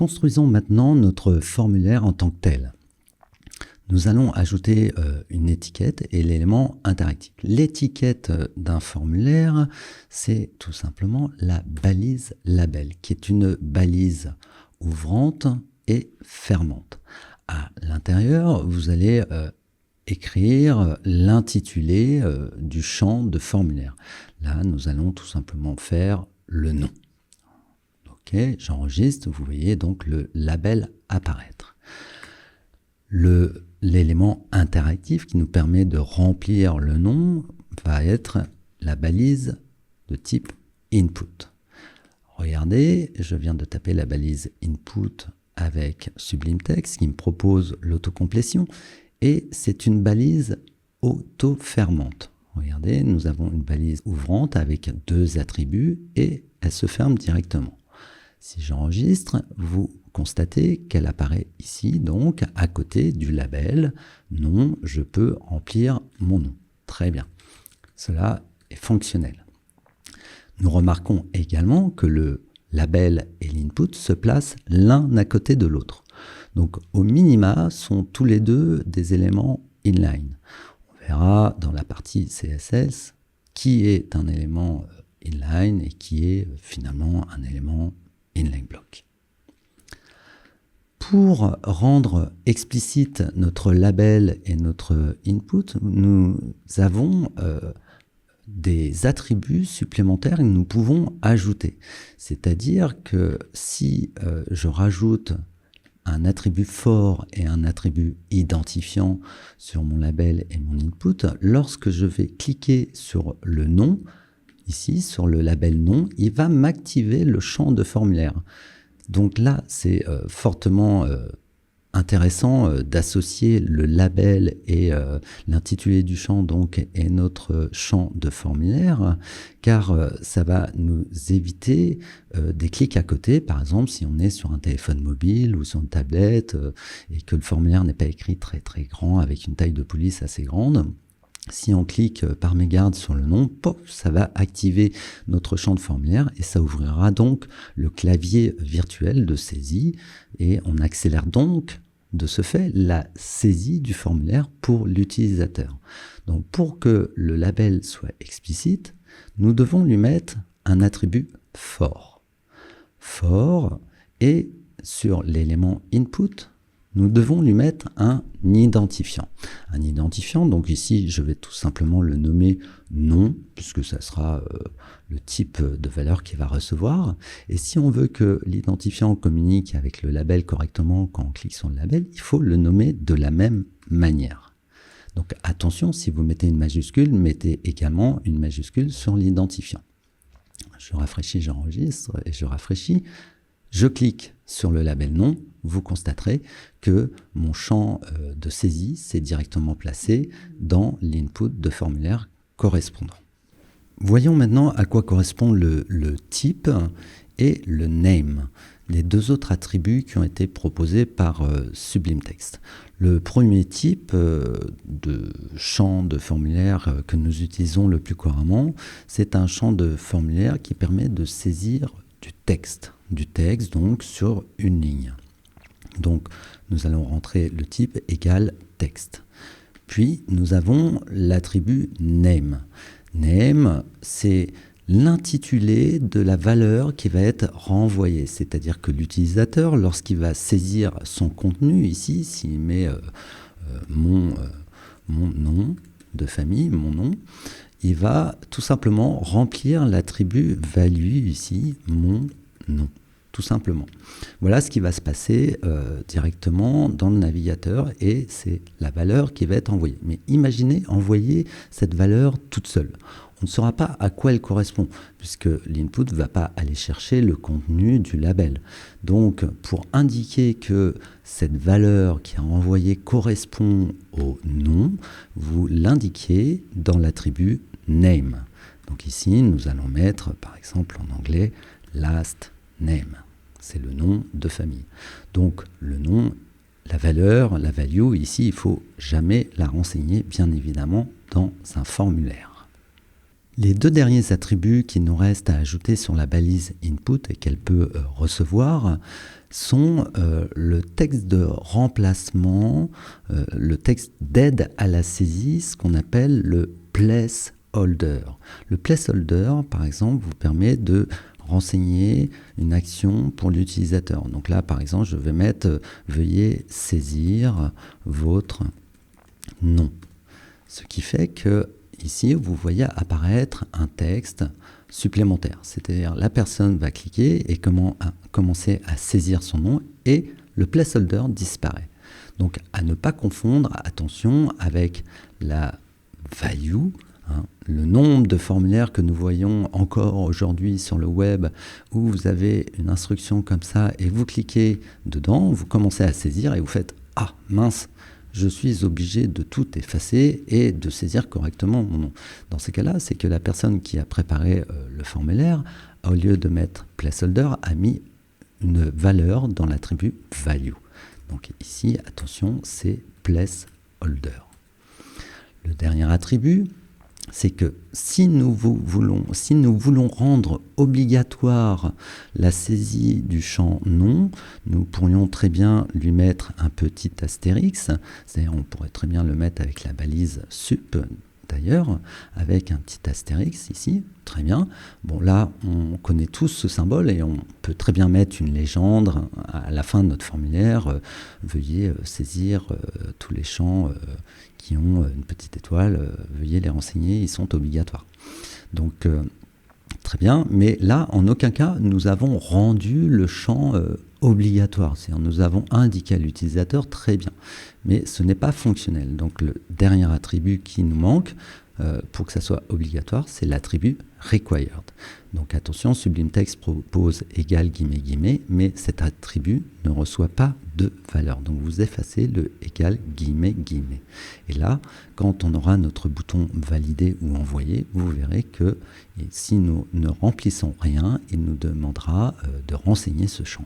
Construisons maintenant notre formulaire en tant que tel. Nous allons ajouter une étiquette et l'élément interactif. L'étiquette d'un formulaire, c'est tout simplement la balise label, qui est une balise ouvrante et fermante. À l'intérieur, vous allez écrire l'intitulé du champ de formulaire. Là, nous allons tout simplement faire le nom. Ok, j'enregistre, vous voyez donc le label apparaître. L'élément interactif qui nous permet de remplir le nom va être la balise de type input. Regardez, je viens de taper la balise input avec Sublime Text qui me propose l'autocomplétion et c'est une balise auto-fermante. Regardez, nous avons une balise ouvrante avec deux attributs et elle se ferme directement. Si j'enregistre, vous constatez qu'elle apparaît ici, donc à côté du label « Non, je peux remplir mon nom ». Très bien, cela est fonctionnel. Nous remarquons également que le label et l'input se placent l'un à côté de l'autre. Donc au minima sont tous les deux des éléments inline. On verra dans la partie CSS qui est un élément inline et qui est finalement un élément inline block. Pour rendre explicite notre label et notre input, nous avons des attributs supplémentaires que nous pouvons ajouter. C'est-à-dire que si je rajoute un attribut fort et un attribut identifiant sur mon label et mon input, lorsque je vais cliquer sur le nom, ici, sur le label nom, il va m'activer le champ de formulaire. Donc là, c'est fortement intéressant d'associer le label et l'intitulé du champ donc, et notre champ de formulaire, car ça va nous éviter des clics à côté. Par exemple, si on est sur un téléphone mobile ou sur une tablette et que le formulaire n'est pas écrit très très grand avec une taille de police assez grande, si on clique par mégarde sur le nom, pop, ça va activer notre champ de formulaire et ça ouvrira donc le clavier virtuel de saisie et on accélère donc de ce fait la saisie du formulaire pour l'utilisateur. Donc pour que le label soit explicite, nous devons lui mettre un attribut fort. Fort et sur l'élément input, nous devons lui mettre un identifiant. Un identifiant, donc ici, je vais tout simplement le nommer nom, puisque ça sera le type de valeur qu'il va recevoir. Et si on veut que l'identifiant communique avec le label correctement quand on clique sur le label, il faut le nommer de la même manière. Donc attention, si vous mettez une majuscule, mettez également une majuscule sur l'identifiant. Je rafraîchis, j'enregistre et je rafraîchis. Je clique sur le label nom, vous constaterez que mon champ de saisie s'est directement placé dans l'input de formulaire correspondant. Voyons maintenant à quoi correspond le type et le name, les deux autres attributs qui ont été proposés par Sublime Text. Le premier type de champ de formulaire que nous utilisons le plus couramment, c'est un champ de formulaire qui permet de saisir du texte donc sur une ligne. Donc nous allons rentrer le type égale texte. Puis nous avons l'attribut name. Name, c'est l'intitulé de la valeur qui va être renvoyée. C'est-à-dire que l'utilisateur, lorsqu'il va saisir son contenu, ici, s'il met mon nom de famille, mon nom, il va tout simplement remplir l'attribut value ici, mon nom. Tout simplement. Voilà ce qui va se passer directement dans le navigateur et c'est la valeur qui va être envoyée. Mais imaginez envoyer cette valeur toute seule. On ne saura pas à quoi elle correspond puisque l'input ne va pas aller chercher le contenu du label. Donc pour indiquer que cette valeur qui est envoyée correspond au nom, vous l'indiquez dans l'attribut name. Donc ici, nous allons mettre par exemple en anglais last name, c'est le nom de famille. Donc le nom, la valeur, la value, ici, il ne faut jamais la renseigner, bien évidemment, dans un formulaire. Les deux derniers attributs qui nous restent à ajouter sur la balise input et qu'elle peut recevoir sont le texte de remplacement, le texte d'aide à la saisie, ce qu'on appelle le placeholder. Le placeholder, par exemple, vous permet de renseigner une action pour l'utilisateur. Donc là, par exemple, je vais mettre veuillez saisir votre nom. Ce qui fait que ici, vous voyez apparaître un texte supplémentaire. C'est-à-dire la personne va cliquer et commencer à saisir son nom et le placeholder disparaît. Donc à ne pas confondre, attention, avec la value, le nombre de formulaires que nous voyons encore aujourd'hui sur le web où vous avez une instruction comme ça et vous cliquez dedans, vous commencez à saisir et vous faites « Ah mince !» je suis obligé de tout effacer et de saisir correctement mon nom. Dans ces cas-là, c'est que la personne qui a préparé le formulaire, au lieu de mettre placeholder, a mis une valeur dans l'attribut value. Donc ici, attention, c'est placeholder. Le dernier attribut, c'est que si nous voulons rendre obligatoire la saisie du champ nom, nous pourrions très bien lui mettre un petit astérix, c'est-à-dire on pourrait très bien le mettre avec la balise sup d'ailleurs, avec un petit astérix ici, très bien. Bon là, on connaît tous ce symbole et on peut très bien mettre une légende à la fin de notre formulaire, veuillez saisir tous les champs qui ont une petite étoile, veuillez les renseigner, ils sont obligatoires. Donc très bien, mais là, en aucun cas, nous avons rendu le champ obligatoire, c'est-à-dire nous avons indiqué à l'utilisateur très bien, mais ce n'est pas fonctionnel. Donc le dernier attribut qui nous manque pour que ça soit obligatoire, c'est l'attribut required. Donc attention, Sublime Text propose égal guillemets guillemets, mais cet attribut ne reçoit pas de valeur. Donc vous effacez le égal guillemets guillemets. Et là, quand on aura notre bouton valider ou envoyer, vous verrez que si nous ne remplissons rien, il nous demandera de renseigner ce champ.